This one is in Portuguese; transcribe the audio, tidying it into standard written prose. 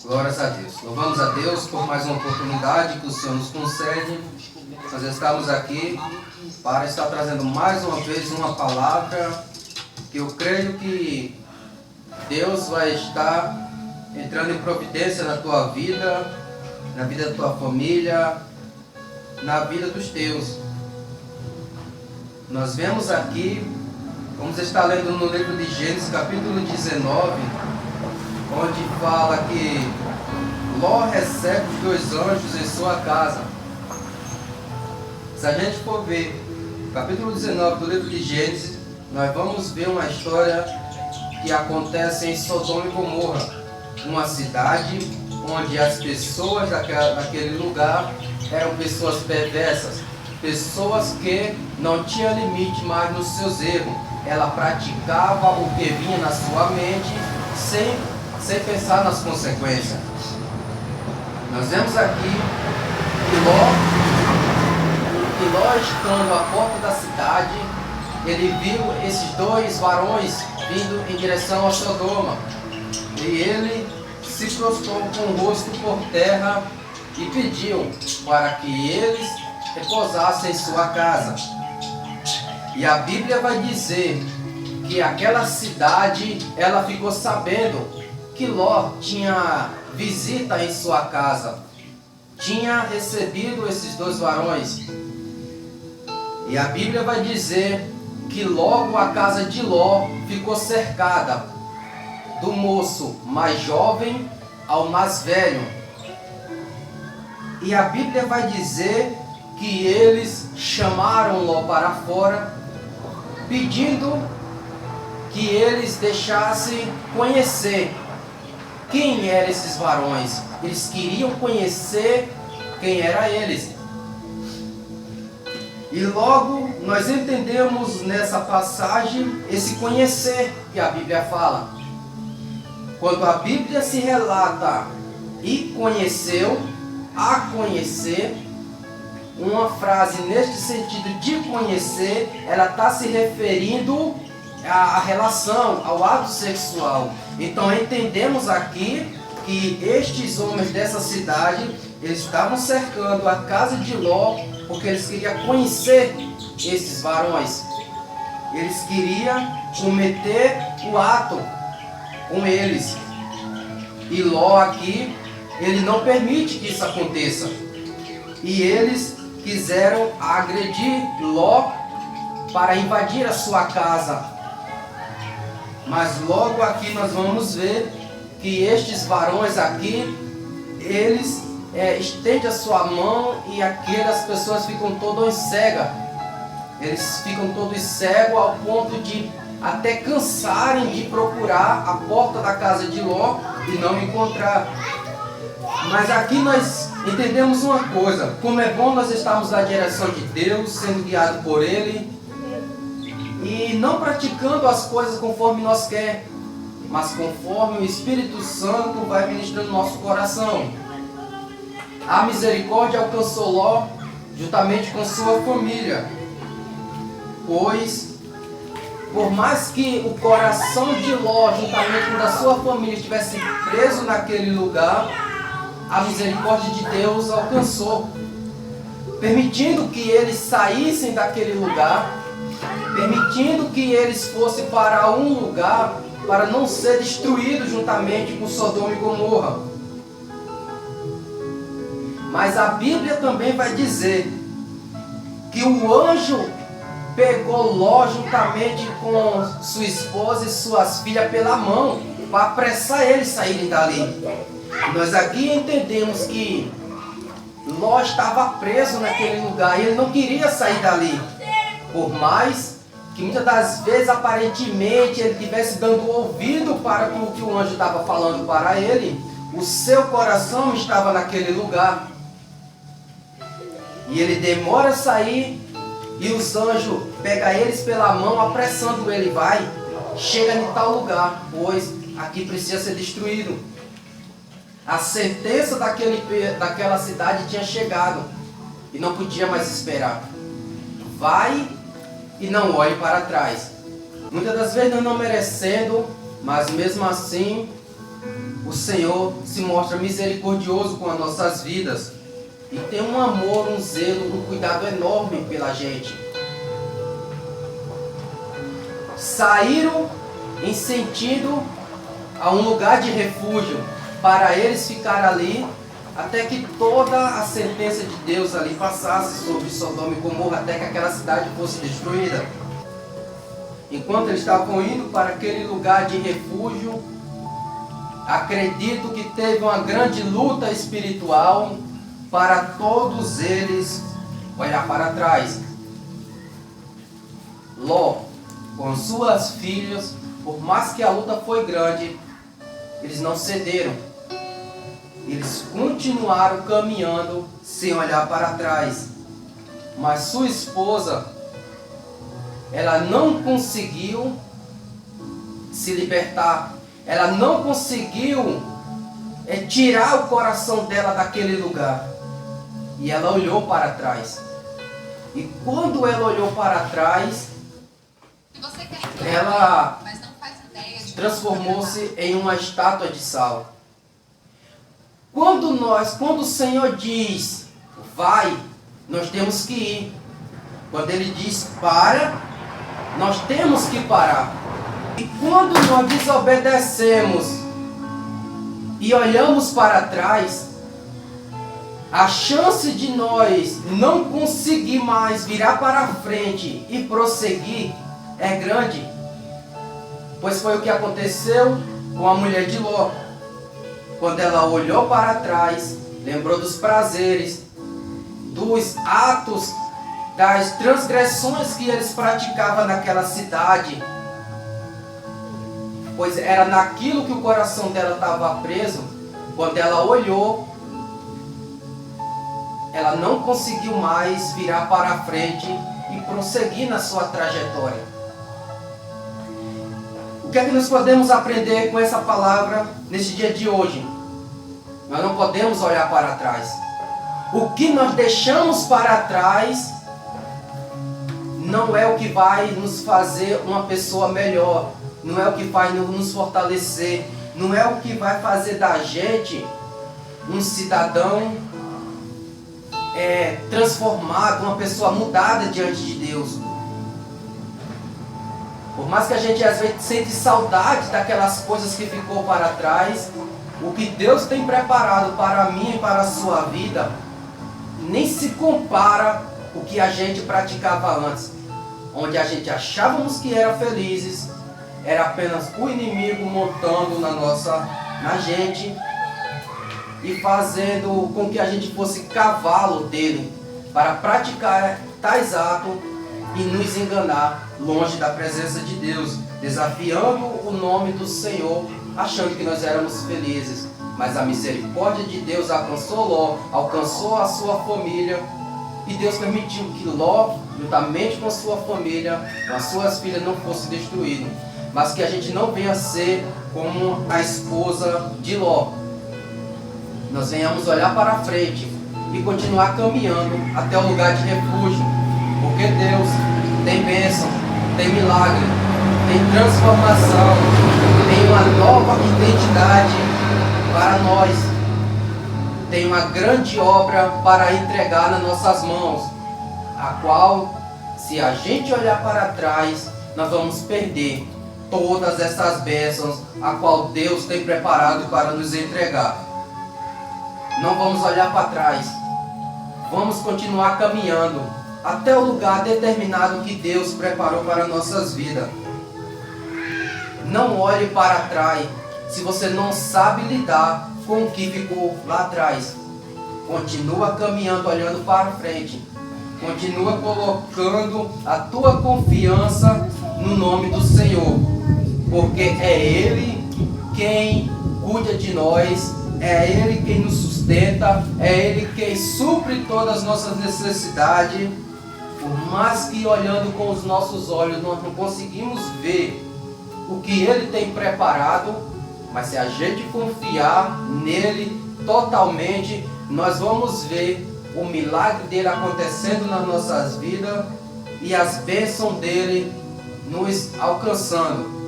Glórias a Deus. Louvamos a Deus por mais uma oportunidade que o Senhor nos concede. Nós estamos aqui para estar trazendo mais uma vez uma palavra que eu creio que Deus vai estar entrando em providência na tua vida, na vida da tua família, na vida dos teus. Nós vemos aqui, vamos estar lendo no livro de Gênesis, capítulo 19, onde fala que Ló recebe os dois anjos em sua casa. Se a gente for ver capítulo 19 do livro de Gênesis, nós vamos ver uma história que acontece em Sodoma e Gomorra, uma cidade onde as pessoas daquele lugar eram pessoas perversas, pessoas que não tinham limite mais nos seus erros. Ela praticava o que vinha na sua mente sem pensar nas consequências. Nós vemos aqui que Ló estando à porta da cidade, ele viu esses dois varões vindo em direção a Sodoma. E ele se prostrou com o rosto por terra e pediu para que eles repousassem em sua casa. E a Bíblia vai dizer que aquela cidade, ela ficou sabendo que Ló tinha visita em sua casa, tinha recebido esses dois varões. E a Bíblia vai dizer que logo a casa de Ló ficou cercada, do moço mais jovem ao mais velho. E a Bíblia vai dizer que eles chamaram Ló para fora, pedindo que eles deixassem conhecer quem eram esses varões. Eles queriam conhecer quem eram eles. E logo nós entendemos nessa passagem esse conhecer que a Bíblia fala. Quando a Bíblia se relata e conheceu, a conhecer, uma frase neste sentido de conhecer, ela está se referindo à relação, ao ato sexual. Então entendemos aqui que estes homens dessa cidade, eles estavam cercando a casa de Ló porque eles queriam conhecer esses varões. Eles queriam cometer o ato com eles. E Ló aqui, ele não permite que isso aconteça. E eles quiseram agredir Ló para invadir a sua casa. Mas logo aqui nós vamos ver que estes varões aqui, eles estendem a sua mão e aquelas pessoas ficam todas cegas. Eles ficam todos cegos ao ponto de até cansarem de procurar a porta da casa de Ló e não encontrar. Mas aqui nós entendemos uma coisa: como é bom nós estarmos na direção de Deus, sendo guiados por Ele, e não praticando as coisas conforme nós queremos, mas conforme o Espírito Santo vai ministrando no nosso coração. A misericórdia alcançou Ló juntamente com sua família, pois por mais que o coração de Ló juntamente com a sua família estivesse preso naquele lugar, a misericórdia de Deus alcançou, permitindo que eles saíssem daquele lugar, permitindo que eles fossem para um lugar para não ser destruídos juntamente com Sodoma e Gomorra. Mas a Bíblia também vai dizer que o anjo pegou Ló juntamente com sua esposa e suas filhas pela mão para apressar eles saírem dali. Nós aqui entendemos que Ló estava preso naquele lugar e ele não queria sair dali. Por mais que muitas das vezes aparentemente ele estivesse dando ouvido para o que o anjo estava falando para ele, o seu coração estava naquele lugar. E ele demora a sair e os anjos pegam eles pela mão, apressando ele. Vai, chega em tal lugar, pois aqui precisa ser destruído. A sentença daquela cidade tinha chegado e não podia mais esperar. Vai e não olhe para trás. Muitas das vezes nós não merecendo, mas mesmo assim o Senhor se mostra misericordioso com as nossas vidas e tem um amor, um zelo, um cuidado enorme pela gente. Saíram em sentido a um lugar de refúgio para eles ficar ali até que toda a sentença de Deus ali passasse sobre Sodoma e Gomorra, até que aquela cidade fosse destruída. Enquanto eles estavam indo para aquele lugar de refúgio, acredito que teve uma grande luta espiritual para todos eles olhar para trás. Ló, com suas filhas, por mais que a luta foi grande, eles não cederam. Eles continuaram caminhando sem olhar para trás. Mas sua esposa, ela não conseguiu se libertar. Ela não conseguiu tirar o coração dela daquele lugar. E ela olhou para trás. E quando ela olhou para trás, ela transformou-se em uma estátua de sal. Quando o Senhor diz, vai, nós temos que ir. Quando Ele diz, para, nós temos que parar. E quando nós desobedecemos e olhamos para trás, a chance de nós não conseguir mais virar para frente e prosseguir é grande. Pois foi o que aconteceu com a mulher de Ló. Quando ela olhou para trás, lembrou dos prazeres, dos atos, das transgressões que eles praticavam naquela cidade. Pois era naquilo que o coração dela estava preso. Quando ela olhou, ela não conseguiu mais virar para frente e prosseguir na sua trajetória. O que é que nós podemos aprender com essa palavra nesse dia de hoje? Nós não podemos olhar para trás. O que nós deixamos para trás não é o que vai nos fazer uma pessoa melhor, não é o que vai nos fortalecer, não é o que vai fazer da gente um cidadão transformado, uma pessoa mudada diante de Deus. Por mais que a gente às vezes sente saudade daquelas coisas que ficou para trás, o que Deus tem preparado para mim e para a sua vida nem se compara o que a gente praticava antes, onde a gente achávamos que era felizes, era apenas o inimigo montando na gente e fazendo com que a gente fosse cavalo dele para praticar tais atos e nos enganar longe da presença de Deus, desafiando o nome do Senhor, achando que nós éramos felizes. Mas a misericórdia de Deus alcançou Ló, alcançou a sua família, e Deus permitiu que Ló, juntamente com a sua família, com as suas filhas, não fosse destruído. Mas que a gente não venha ser como a esposa de Ló. Nós venhamos olhar para frente e continuar caminhando até o lugar de refúgio, porque Deus tem bênção, tem milagre, tem transformação, tem uma nova identidade para nós, tem uma grande obra para entregar nas nossas mãos, a qual, se a gente olhar para trás, nós vamos perder todas essas bênçãos a qual Deus tem preparado para nos entregar. Não vamos olhar para trás, vamos continuar caminhando até o lugar determinado que Deus preparou para nossas vidas. Não olhe para trás se você não sabe lidar com o que ficou lá atrás. Continua caminhando, olhando para frente. Continua colocando a tua confiança no nome do Senhor, porque é Ele quem cuida de nós, é Ele quem nos sustenta, é Ele quem supre todas as nossas necessidades. Por mais que olhando com os nossos olhos nós não conseguimos ver o que Ele tem preparado, mas se a gente confiar nele totalmente, nós vamos ver o milagre dele acontecendo nas nossas vidas e as bênçãos dele nos alcançando.